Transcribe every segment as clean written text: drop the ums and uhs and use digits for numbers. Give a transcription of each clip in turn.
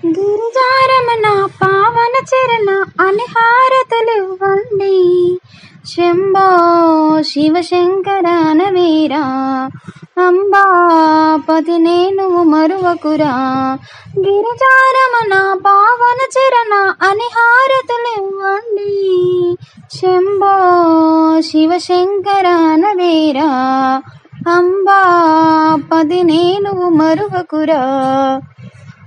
గిరిజారమణ పావన చరణ అని హారతులివ్వండి. శంభో శివశంకరన వీరా అంబాపతి నేను మరువకురా. గిరిజారమణ పావన చరణ అని హారతులివ్వండి. శంభో శివశంకరన వీరా అంబాపతి నేను మరువకురా.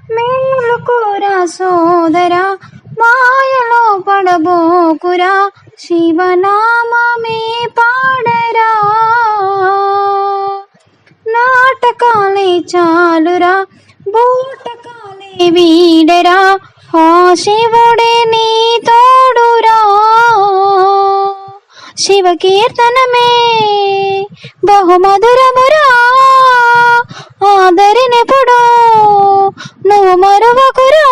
మేలుకురా సోదరా మాయలో పడబోకురా. శివనామమే పాడరా. నాటకాలే చాలురా బూటకాలే వీడరా. ఆ శివుడే నీ తోడురా. శివ కీర్తనమే బహుమధురమురా. ఆదరినెప్పుడు నువ్వు మరువకురా.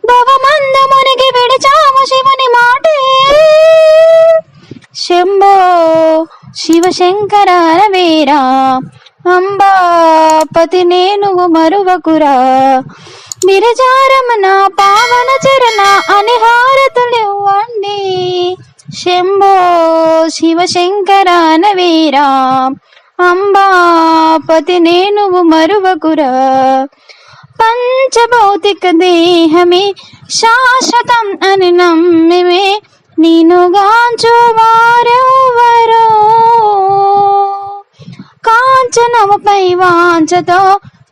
భవమందమునికి విడిచాము శివుని మాటే. శంభో శివశంకర వీరా అంబాపతి నేను మరువకురా. గిరిజారమణ పావన చరణ అని హారతులివ్వండి. శంభో శివశంకర వీరా అంబాపతి నేను మరువకురా. పంచభౌతిక దేహమే శాశ్వతం అని నమ్మిమే నేనుగాంచు వారెవ్వరో. కాంచనముపై వాంఛతో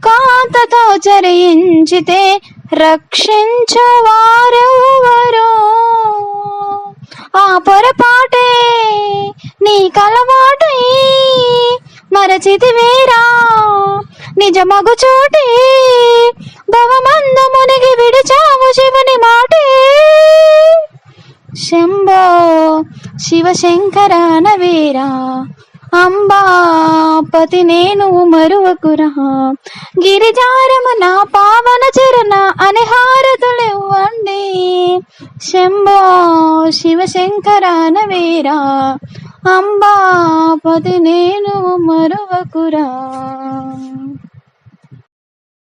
కాంతతో చరించితే రక్షించు వారెవ్వరో. ఆ పొరపాటే నీ కలవాటై మరచితివేరా. నిజమగు చోటే భవమందమునిగి విడిచావు శివుని మాటే. శంభో శివశంకరన వీరా అంబాపతి నేను మరువకురా. గిరిజారమణ పావన చరణ అని హారతులివ్వండి. శంభో శివశంకరన వీరా అంబాపతి నేను మరువకురా.